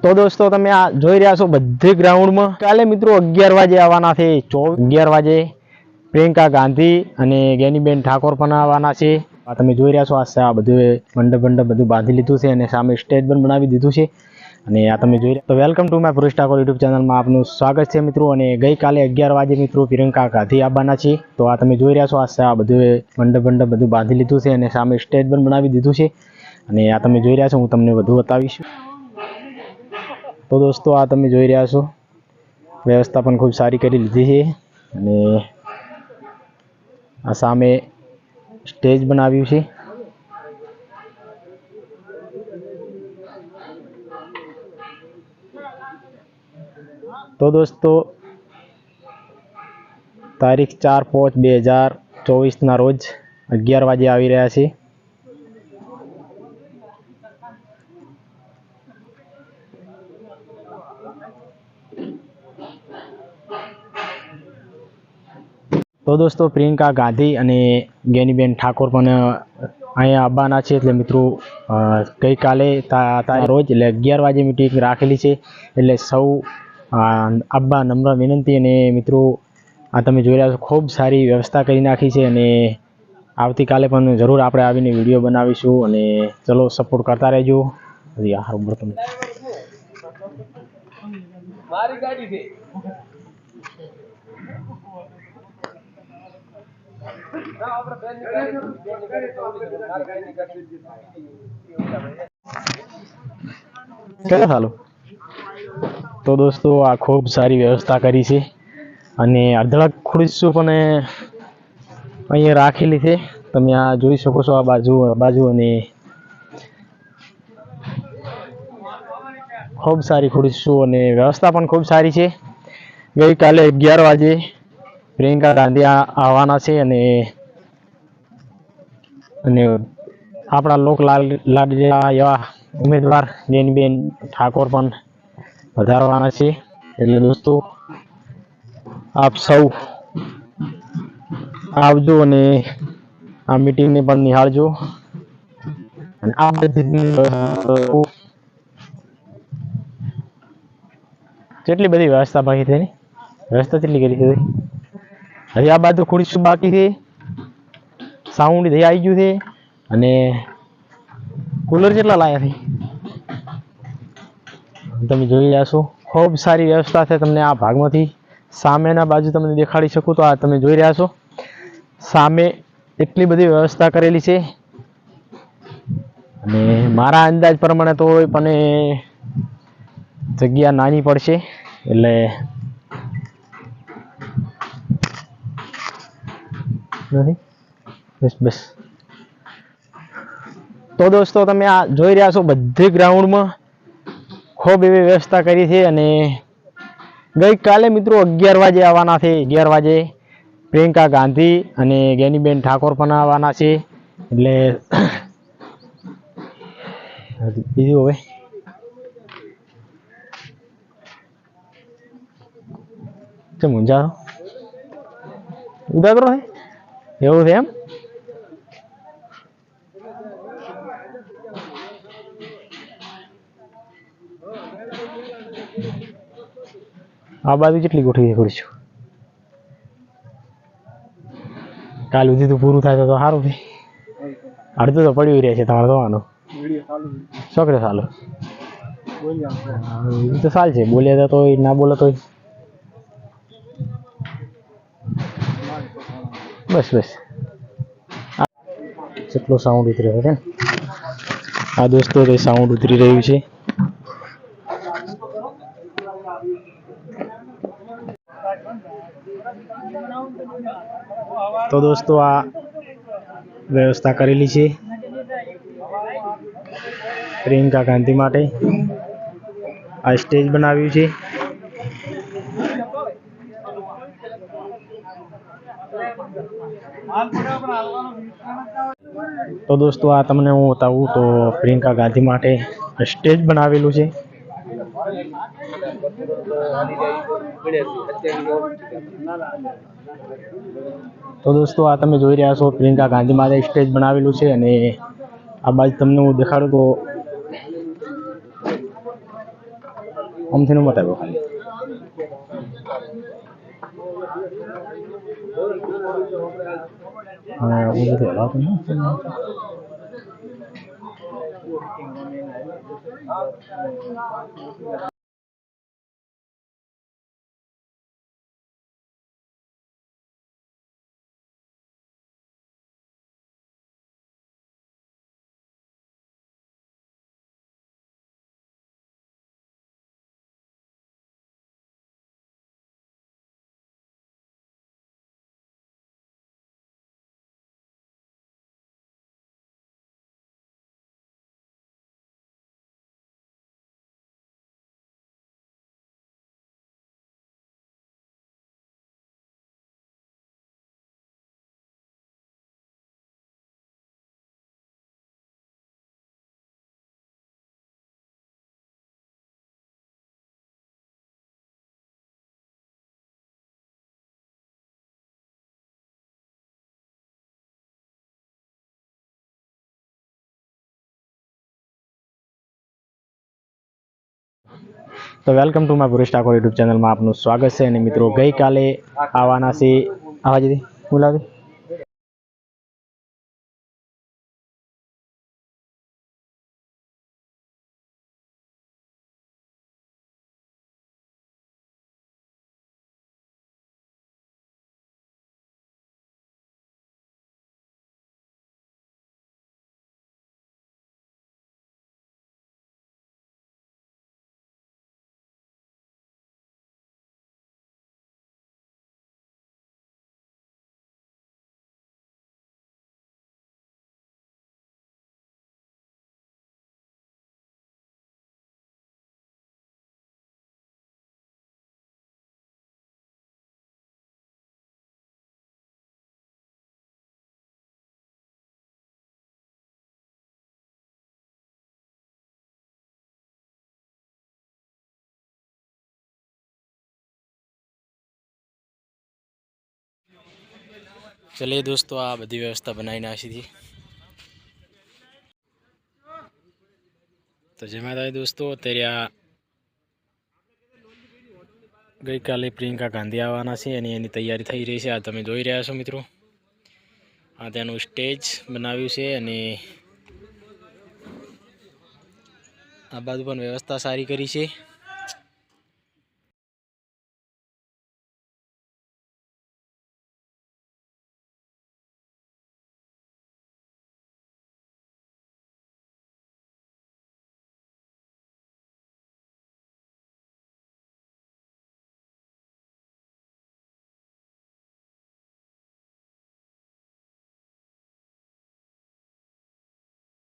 तो दोस्तों તમે આ જોઈ રહ્યા છો બધી ગ્રાઉન્ડમાં કાલે મિત્રો 11 વાગે આવવાના છે 11 વાગે પ્રિયંકા ગાંધી અને ગેનીબેન ઠાકોર પણ આવવાના છે। આ તમે જોઈ રહ્યા છો આ બધું મંડપ બધું બાંધી લીધું છે અને સામે સ્ટેજ પણ બનાવી દીધું છે અને આ તમે જોઈ રહ્યા તો વેલકમ ટુ માય પુરુષ ઠાકોર યુટ્યુબ ચેનલમાં આપનું સ્વાગત છે મિત્રો। અને ગઈકાલે 11 વાગે મિત્રો પ્રિયંકા ગાંધી આવવાના છે તો આ તમે જોઈ રહ્યા છો આ બધું મંડપ બધું બાંધી લીધું છે અને સામે સ્ટેજ પણ બનાવી દીધું છે અને આ તમે જોઈ રહ્યા છો હું તમને વધુ બતાવીશ। तो दोस्तों आ तमे જોઈ રહ્યા છો व्यवस्था पण खूब सारी करी लीधी है અને આ સામે સ્ટેજ બનાવ્યું છે। तो दोस्तों तारीख 4/5/2024 ना रोज 11 वागे આવી રહ્યા છે। तो दोस्तों प्रियंका गांधी અને ગેનીબેન ઠાકોર પણ અહીંયા આવવાના છે એટલે મિત્રો ગઈ કાલે રોજ એટલે 11 વાગે મીટિંગ રાખેલી છે એટલે સૌ આવવા નમ્ર વિનંતી। અને મિત્રો આ તમે જોઈ રહ્યા છો ખૂબ સારી વ્યવસ્થા કરી નાખી છે અને આવતીકાલે પણ જરૂર આપણે આવીને વિડીયો બનાવીશું અને ચલો સપોર્ટ કરતા રહેજો। યાર બર્તન મારી ગાડી છે तो दोस्तों आ खूब सारी व्यवस्था करी है અને અડધળક ખુરશીઓ પણ અહીંયા રાખેલી છે તમે આ જોઈ શકો છો। આ બાજુ અને खूब सारी ખુરશીઓ અને વ્યવસ્થા પણ खूब सारी છે। ગઈકાલે 11 વાગે પ્રિયંકા ગાંધી આવવાના છે અને આપણા લોક લાડલા એવા ઉમેદવાર ગેનીબેન ઠાકોર પણ વધારવાના છે એટલે દોસ્તો આપ સૌ આવજો અને આ મીટિંગને પણ નિહાળજો અને આ કેટલી બધી વ્યવસ્થા બાકી છે વ્યવસ્થા કેટલી કરી છે હજી આ બાજુ ખુરશી બાકી છે સાઉન્ડ થઈ આવી ગયું છે અને કુલર કેટલા લાયા છે તમે જોઈ રહ્યા છો। ખૂબ સારી વ્યવસ્થા છે તમને આ ભાગમાંથી સામેના બાજુ તમને દેખાડી શકું તો આ તમે જોઈ રહ્યા છો સામે એટલી બધી વ્યવસ્થા કરેલી છે અને મારા અંદાજ પ્રમાણે તો પણ જગ્યા નાની પડશે એટલે બસ। तो दोस्तों તમે આ જોઈ રહ્યા છો બધી ગ્રાઉન્ડમાં ખૂબ એવી વ્યવસ્થા કરી છે અને ગઈકાલે મિત્રો 11 વાગે આવવાના છે 11 વાગે પ્રિયંકા ગાંધી અને ગેનીબેન ઠાકોર પણ આવવાના છે એટલે બીજું હવે કેમ ઊંઝા ઉદાગરો છે એવું છે એમ આ બાજુ કેટલી ગોઠવી ખુરશીઓ કાલ સુધી તો પૂરું થાય તો સારું છે અડધું તો પડ્યું રહે છે તમારે જોવાનું છોકરે ચાલો તો ચાલ છે બોલ્યા તો ના બોલે તો બસ બસ કેટલો સાઉન્ડ ઉતરી રહ્યો છે આ દોસ્તો તે સાઉન્ડ ઉતરી રહ્યું છે। तो दोस्तों आ व्यवस्था करेली है प्रियंका गांधी माटे आ स्टेज बनाव्યું છે। तो दोस्तों आ तमने हूँ बताऊँ तो प्रियंका गांधी माटे स्टेज बनावेલું છે। तो दोस्तों आ तमे જોઈ રહ્યા છો પ્રિયંકા ગાંધી માટે સ્ટેજ બનાવેલું છે અને આ બાજુ તમને હું દેખાડું તો આમથી મત આવ્યો ખાલી હું બધું હલાવતો ને તો welcome to my Puresh Thakor YouTube ચેનલમાં આપનું સ્વાગત છે. અને મિત્રો ગઈકાલે આવવાના છે આવા જતી બોલાવી चलिए दोस्तों आ बड़ी व्यवस्था बनाई नाखी थी। तो जमादार दोस्तों अत्यारे आ गई काले प्रियंका गांधी आवाना छे अने एनी तैयारी थई रही है। आ तमे जोई रह्या छो मित्रों, आ तेनुं स्टेज बनाव्युं छे अने आ बाजु पण व्यवस्था सारी करी छे।